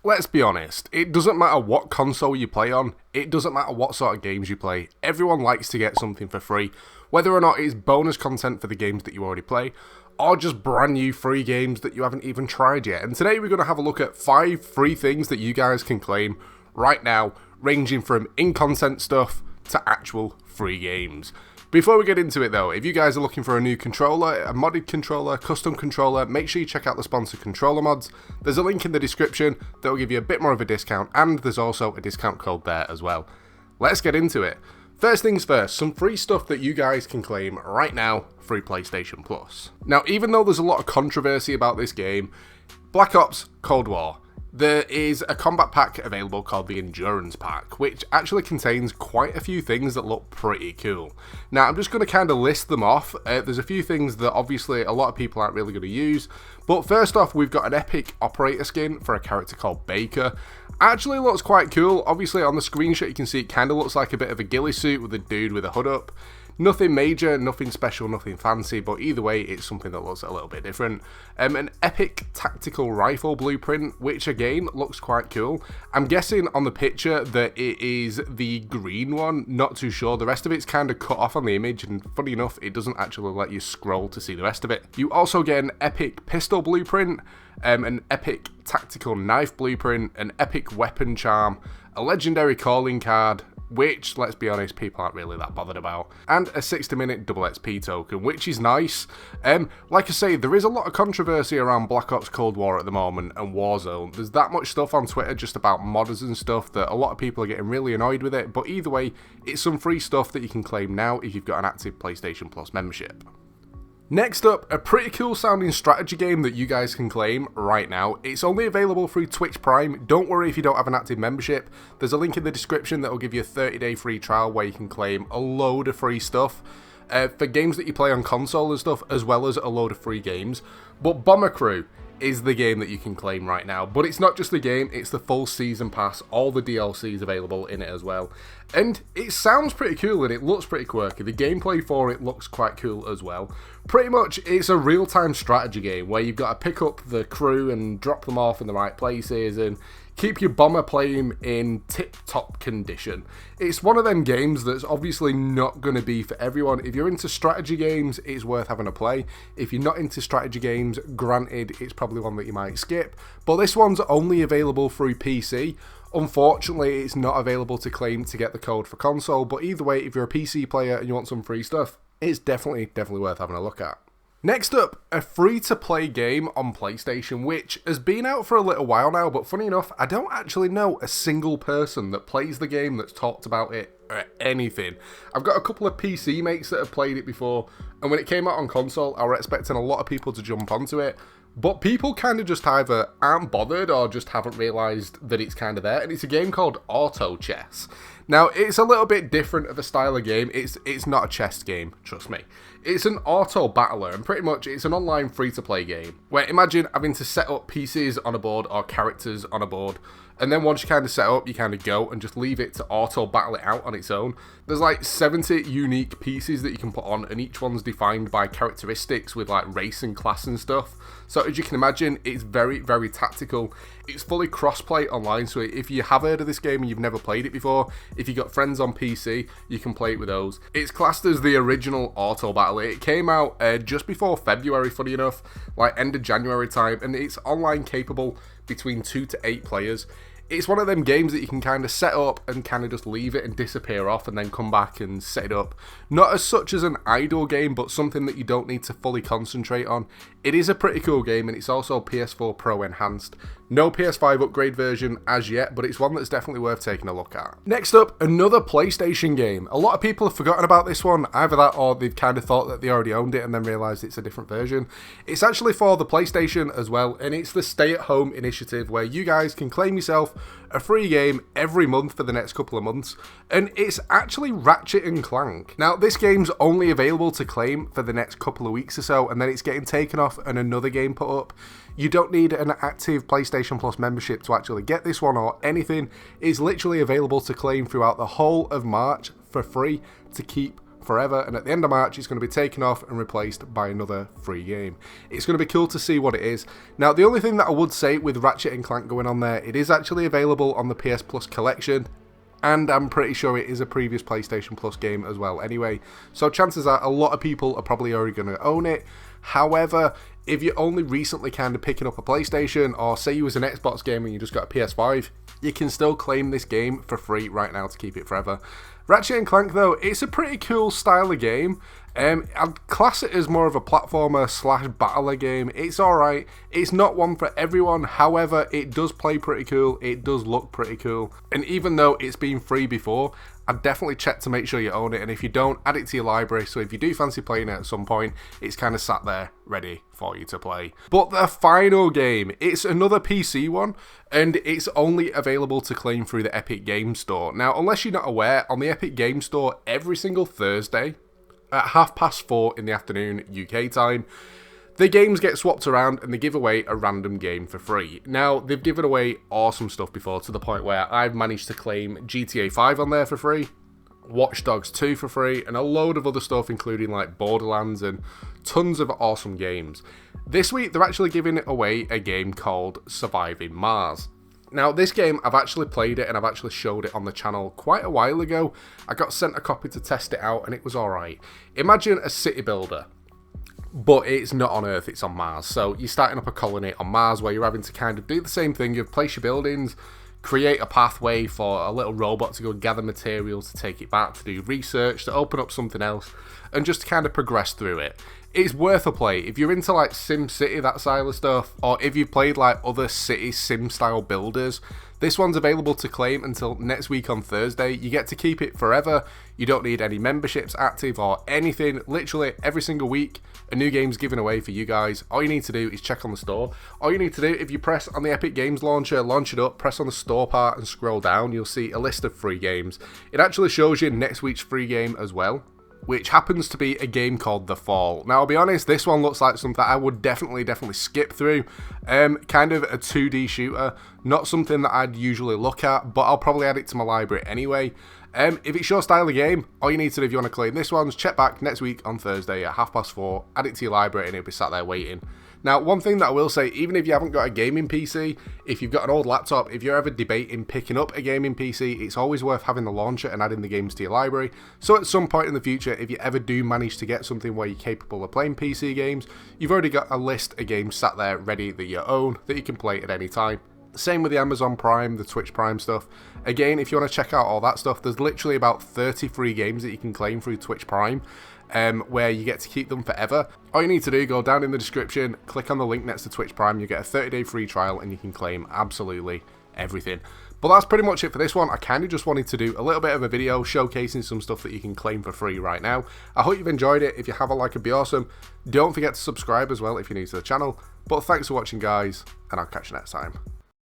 let's be honest, it doesn't matter what console you play on, it doesn't matter what sort of games you play, everyone likes to get something for free, whether or not it's bonus content for the games that you already play, or just brand new free games that you haven't even tried yet. And today we're going to have a look at 5 free things that you guys can claim right now, ranging from in-content stuff to actual free games. Before we get into it though, if you guys are looking for a new controller, a modded controller, custom controller, make sure you check out the sponsor Controller Mods. There's a link in the description that will give you a bit more of a discount, and there's also a discount code there as well. Let's get into it. First things first, some free stuff that you guys can claim right now through PlayStation Plus. Now, even though there's a lot of controversy about this game, Black Ops Cold War, there is a combat pack available called the Endurance Pack, which actually contains quite a few things that look pretty cool. Now, I'm just going to kind of list them off. There's a few things that obviously a lot of people aren't really going to use. But first off, we've got an epic operator skin for a character called Baker. Actually looks quite cool. Obviously on the screenshot you can see it kind of looks like a bit of a ghillie suit with a dude with a hood up. Nothing major, nothing special, nothing fancy, but either way, it's something that looks a little bit different. An epic tactical rifle blueprint, which again, looks quite cool. I'm guessing on the picture that it is the green one, not too sure. The rest of it's kind of cut off on the image, and funny enough, it doesn't actually let you scroll to see the rest of it. You also get an epic pistol blueprint, an epic tactical knife blueprint, an epic weapon charm, a legendary calling card, which, let's be honest, people aren't really that bothered about, and a 60-minute double XP token, which is nice. Like I say, there is a lot of controversy around Black Ops Cold War at the moment and Warzone. There's that much stuff on Twitter just about modders and stuff that a lot of people are getting really annoyed with it, but either way, it's some free stuff that you can claim now if you've got an active PlayStation Plus membership. Next up, a pretty cool sounding strategy game that you guys can claim right now. It's only available through Twitch Prime. Don't worry if you don't have an active membership. There's a link in the description that will give you a 30-day free trial where you can claim a load of free stuff for games that you play on console and stuff, as well as a load of free games. But Bomber Crew is the game that you can claim right now, but it's not just the game, it's the full season pass, all the DLCs available in it as well, and it sounds pretty cool and it looks pretty quirky. The gameplay for it looks quite cool as well. Pretty much it's a real-time strategy game where you've got to pick up the crew and drop them off in the right places and keep your bomber plane in tip-top condition. It's one of them games that's obviously not going to be for everyone. If you're into strategy games, it's worth having a play. If you're not into strategy games, granted, it's probably one that you might skip. But this one's only available through PC. Unfortunately, it's not available to claim to get the code for console. But either way, if you're a PC player and you want some free stuff, it's definitely worth having a look at. Next up, a free-to-play game on PlayStation, which has been out for a little while now, but funny enough, I don't actually know a single person that plays the game that's talked about it or anything. I've got a couple of PC mates that have played it before, and when it came out on console, I was expecting a lot of people to jump onto it, but people kind of just either aren't bothered or just haven't realised that it's kind of there, and it's a game called Auto Chess. Now, it's a little bit different of a style of game. It's not a chess game, trust me. It's an auto battler, and pretty much it's an online free-to-play game, where imagine having to set up pieces on a board or characters on a board, and then once you kind of set up, you kind of go and just leave it to auto battle it out on its own. There's like 70 unique pieces that you can put on, and each one's defined by characteristics with like race and class and stuff. So as you can imagine, it's very tactical. It's fully cross-play online, so if you have heard of this game and you've never played it before, if you've got friends on PC, you can play it with those. It's classed as the original auto battle. It came out just before February, funny enough, like end of January time, and it's online capable between 2 to 8 players. It's one of them games that you can kind of set up and kind of just leave it and disappear off and then come back and set it up. Not as such as an idle game, but something that you don't need to fully concentrate on. It is a pretty cool game, and it's also PS4 Pro enhanced. No PS5 upgrade version as yet, but it's one that's definitely worth taking a look at. Next up, another PlayStation game. A lot of people have forgotten about this one, either that or they've kind of thought that they already owned it and then realised it's a different version. It's actually for the PlayStation as well, and it's the Stay at Home initiative, where you guys can claim yourself a free game every month for the next couple of months, and it's actually Ratchet and Clank. Now, this game's only available to claim for the next couple of weeks or so, and then it's getting taken off and another game put up. You don't need an active PlayStation Plus membership to actually get this one or anything. It's literally available to claim throughout the whole of March for free to keep forever, and at the end of March it's going to be taken off and replaced by another free game. It's going to be cool to see what it is. Now, the only thing that I would say with Ratchet & Clank going on there, it is actually available on the PS Plus collection, and I'm pretty sure it is a previous PlayStation Plus game as well anyway, so chances are a lot of people are probably already going to own it. However, if you're only recently kind of picking up a PlayStation, or say you was an Xbox gamer and you just got a PS5, you can still claim this game for free right now to keep it forever. Ratchet & Clank though, it's a pretty cool style of game. I'd class it as more of a platformer slash battler game. It's alright, it's not one for everyone, however it does play pretty cool, it does look pretty cool, and even though it's been free before, I'd definitely check to make sure you own it, and if you don't, add it to your library, so if you do fancy playing it at some point, it's kind of sat there ready for you to play. But the final game, it's another PC one, and it's only available to claim through the Epic Games Store. Now, unless you're not aware, on the Epic Games Store, every single Thursday, at 4:30 in the afternoon UK time, the games get swapped around and they give away a random game for free. Now, they've given away awesome stuff before, to the point where I've managed to claim GTA 5 on there for free, Watch Dogs 2 for free, and a load of other stuff, including like Borderlands and tons of awesome games. This week, they're actually giving away a game called Surviving Mars. Now, this game, I've actually played it and I've actually showed it on the channel quite a while ago. I got sent a copy to test it out and it was alright. Imagine a city builder, but it's not on Earth, it's on Mars. So you're starting up a colony on Mars where you're having to kind of do the same thing. You place your buildings, create a pathway for a little robot to go gather materials, to take it back, to do research, to open up something else, and just to kind of progress through it. It's worth a play. If you're into like Sim City, that style of stuff, or if you've played like other city sim style builders, this one's available to claim until next week on Thursday. You get to keep it forever. You don't need any memberships active or anything. Literally every single week, a new game's given away for you guys. All you need to do is check on the store. All you need to do, if you press on the Epic Games launcher, launch it up, press on the store part and scroll down, you'll see a list of free games. It actually shows you next week's free game as well, which happens to be a game called The Fall. Now, I'll be honest, this one looks like something that I would definitely skip through. Kind of a 2D shooter, not something that I'd usually look at, but I'll probably add it to my library anyway. If it's your style of game, all you need to do if you want to claim this one is check back next week on Thursday at 4:30, add it to your library and it'll be sat there waiting. Now, one thing that I will say, even if you haven't got a gaming PC, if you've got an old laptop, if you're ever debating picking up a gaming PC, it's always worth having the launcher and adding the games to your library. So at some point in the future, if you ever do manage to get something where you're capable of playing PC games, you've already got a list of games sat there ready that you own, that you can play at any time. Same with the Amazon Prime, the Twitch Prime stuff. Again, if you want to check out all that stuff, there's literally about 30 free games that you can claim through Twitch Prime, where you get to keep them forever. All you need to do, go down in the description, click on the link next to Twitch Prime, you get a 30-day free trial and you can claim absolutely everything. But that's pretty much it for this one. I kind of just wanted to do a little bit of a video showcasing some stuff that you can claim for free right now. I hope you've enjoyed it. If you have a like, it'd be awesome. Don't forget to subscribe as well if you're new to the channel. But thanks for watching, guys, and I'll catch you next time.